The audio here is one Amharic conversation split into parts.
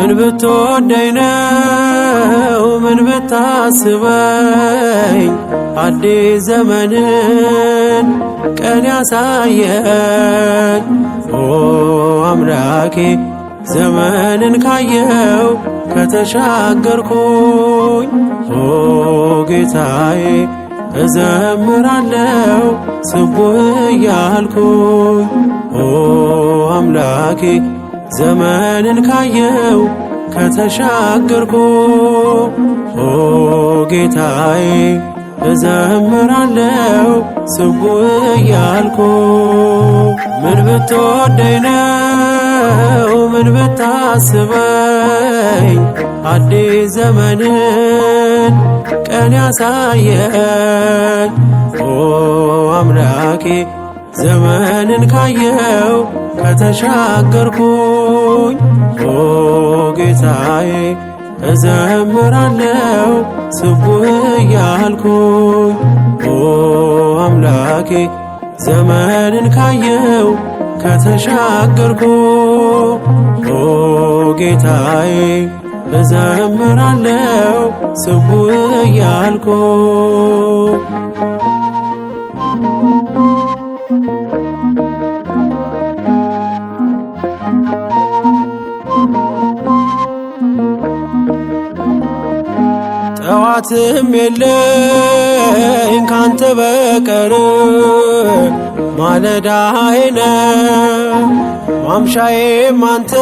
ምን ብትወደኝ ነው ምን ብታስበኝ አዲስ ዘመንን ቀን ያሳየኝ ኦ አምላኬ ዘመንን ካየው ከተሻገርኩኝ ኦ ጌታዬ እዘምራለሁ ስቡህ እያልኩኝ ኦ አምላኬ ዘመንን ካየው ከተሻገርኩ ኦ ጌታዬ እዘምራለሁ ስቡህ እያልኩ ምን ብትወደኝ ነው ምን ብታስበኝ አዲስ ዘመንን ቀን ያሳየኝ ኦ አምላኬ ዘመንን ካየው ከተሻገርኩኝ ኦ ጌታዬ እዘምራለሁ ስቡህ እያልኩኝ ኦ አምላኬ ዘመንን ካየው ከተሻገርኩ ኦ ጌታዬ እዘምራለሁ ስቡህ እያልኩ ጠዋትም የለኝ ካንተ በቀር ማለዳዬ ነህ ማምሻዬም አንተ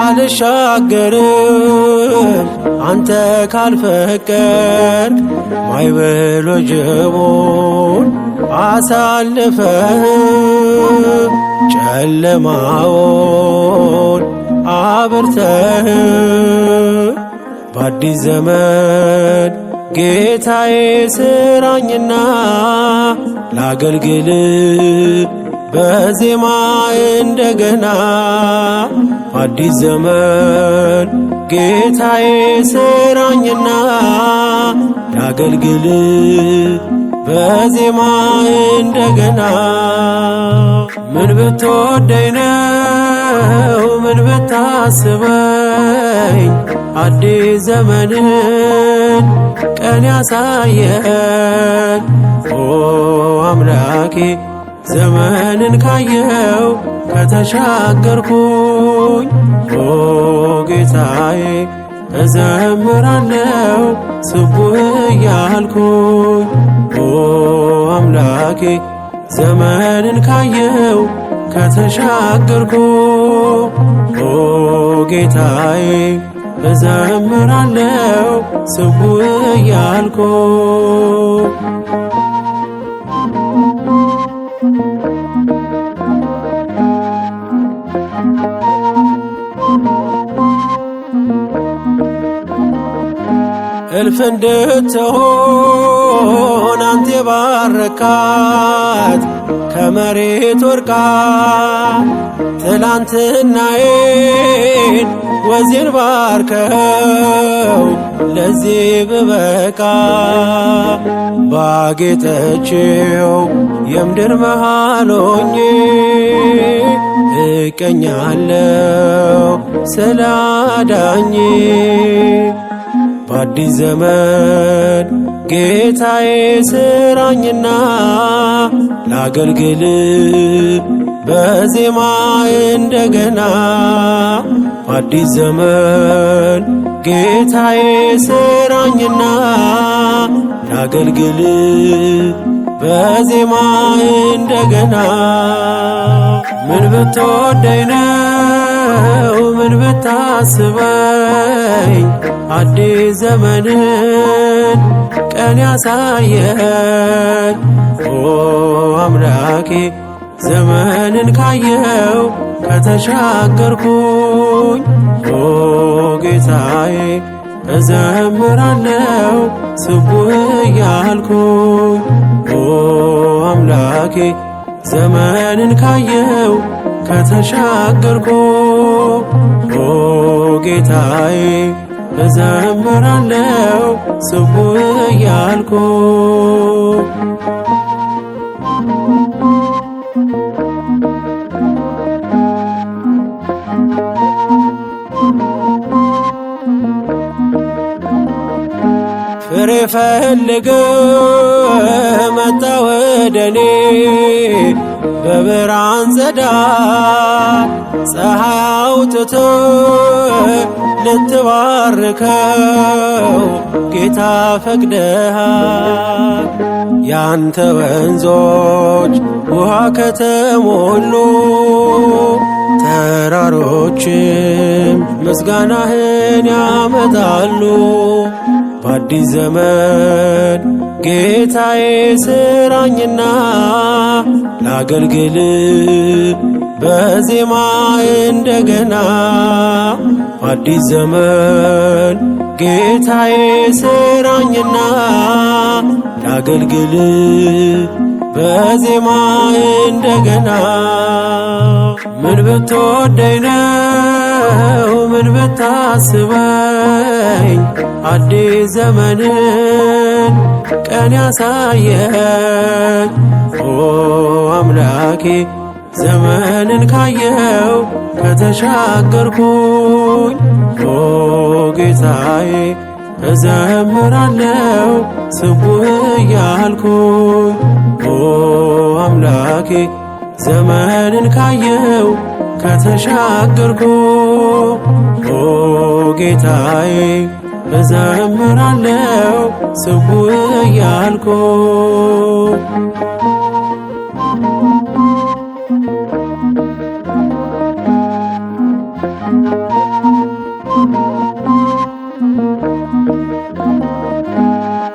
አልሻገርም አንተ ካልፈቀድክ ማዕበል ወጀቡን አሳልፈህ ጨለማውን አብርተህ በአዲስ ዘመን ጌታዬ ስራኝና ላገልግል በዜማ እንደገና በአዲስ ዘመን ጌታዬ ስራኝና ላገልግል በዜማ እንደገና ምን ብትወደኝ ነው ምን ብታስበኝ አዲስ ዘመንን ቀን ያሳየኝ ኦ አምላኬ ዘመንን ካየው ከተሻገርኩኝ ኦ ጌታዬ እዘምራለሁ ስቡህ እያልኩኝ ኦ አምላኬ ዘመንን ካየው ከተሻገርኩ ኦ ጌታዬ እዘምራለሁ ስቡህ እያልኩ እልፍ እንድትሆን አንተ ባረካት ከመሬት ወርቃ ትላንትናዬን ወዜን ባርከው ለዚህ ብበቃ ባጌጠችው የምድር መሃል ሆኜ እቀኛለሁ ስላዳኝ በአዲስ ዘመን ጌታዬ ስራኝና ላገልግል በዜማ እንደገና በአዲስ ዘመን ጌታዬ ስራኝና ላገልግል በዜማ እንደገና ምን ብትወደኝ ነው ምን ብታስበኝ አዲስ ዘመንን ቀን ያሳየኝ ኦ አምላኬ ዘመንን ካየው ከተሻገርኩኝ ኦ ጌታዬ እዘምራለሁ ስቡህ እያልኩኝ ኦ አምላኬ ዘመንን ካየው ከተሻገርኩ ኦ ጌታዬ እዘምራለሁ ስቡህ እያልኩ እየፈለገ መጣ ወደኔ በብርሃን ጸዳል ፀሐይ አውጥቶ ልትባርከው ጌታ ፈቅደሃል። ያንተ ወንዞች ውሃ ከተሞሉ ተራሮችም ምስጋናህን ያመጣሉ። በአዲስ ዘመን ጌታዬ ስራኝና ላገልግል በዜማ እንደገና። በአዲስ ዘመን ጌታዬ ስራኝና ላገልግል በዜማ እንደገና። ምን ብትወደኝ ነው ምን ብታስበኝ አዲስ ዘመንን ቀን ያሳየኝ። ኦ አምላኬ ዘመንን ካየው ከተሻገርኩኝ ኦ ጌታዬ እዘምራለሁ ስቡህ እያልኩኝ ኦ አምላኬ ዘመንን ካየው ከተሻገርኩ ኦ ጌታዬ እዘምራለሁ ስቡህ እያልኩ።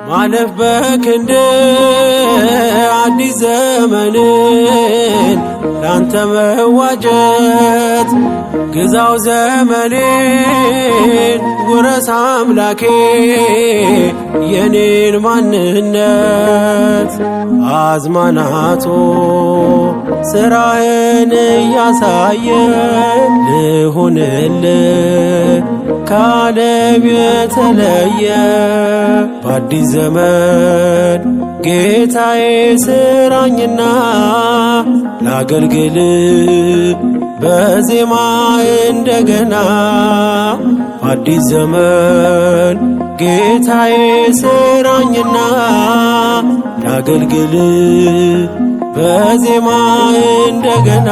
ማለፍ በክንድ አዲስ ዘመንን ላንተ መዋጀት ግዛው ዘመኔን ውረስ አምላኬ የኔን ማንነት። አዝማናቱ ስራህን እያሳየ ልሁንልህ ከዓለም የተለየ። በአዲስ ዘመን ጌታዬ ስራኝና ላገልግል በዜማ እንደገና። በአዲስ ዘመን ጌታዬ ስራኝና ላገልግል በዜማ እንደገና።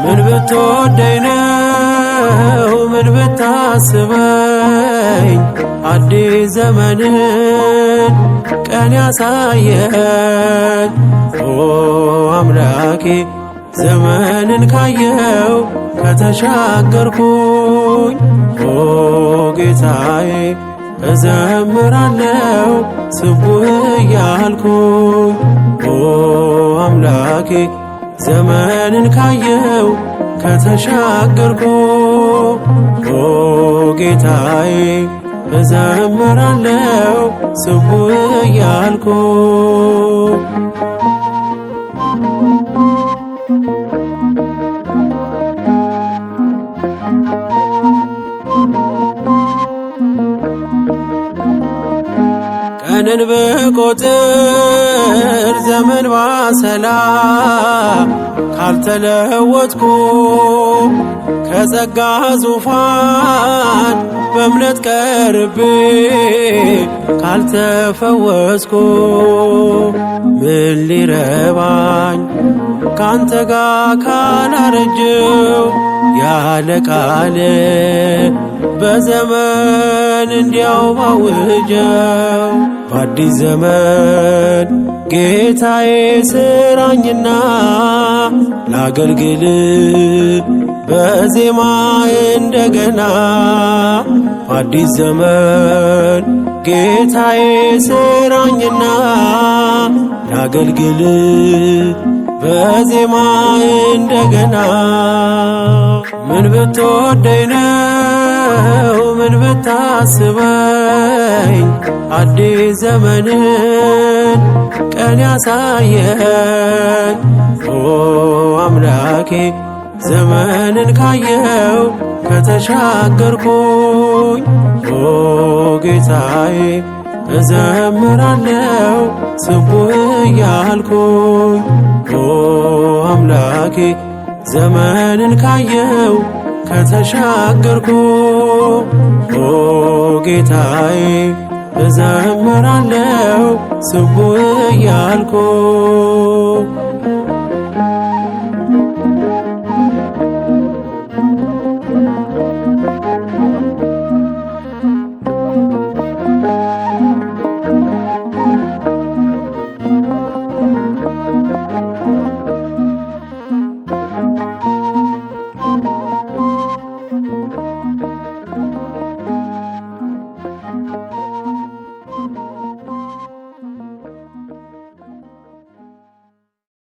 ምን ብትወደኝ ነው ምን ብታስበኝ አዲስ ዘመንን ቀን ያሳየኝ። ኦ አምላኬ ዘመንን ካየው ከተሻገርኩኝ ኦ ጌታዬ እዘምራለሁ ስቡህ እያልኩኝ ኦ አምላኬ ዘመንን ካየው ከተሻገርኩ ኦ ጌታዬ እዘምራለሁ ስቡህ እያልኩ። ቀንን ብቆጥር ዘመን ባሰላም ካልተለወጥኩ ከጸጋ ዙፋን በእምነት ቀርቤ ካልተፈወስኩ ምን ሊረባኝ ካንተ ጋር ካላረጀው ያለ ቃል በዘመን እንዲያው ባውጀው። በአዲስ ዘመን ጌታዬ ስራኝና ላገልግል በዜማ እንደገና። በአዲስ ዘመን ጌታዬ ስራኝና ላገልግል በዜማ እንደገና። ምን ብትወደኝ ነው ምን ብታስበኝ አዲስ ዘመንን ቀን ያሳየኝ። ኦ አምላኬ ዘመንን ካየው ከተሻገርኩኝ ኦ ጌታዬ እዘምራለሁ ስቡህ እያልኩኝ ኦ አምላኬ ዘመንን ካየው ከተሻገርኩ ኦ ጌታዬ እዘምራለሁ ስቡሕ እያልኩኝ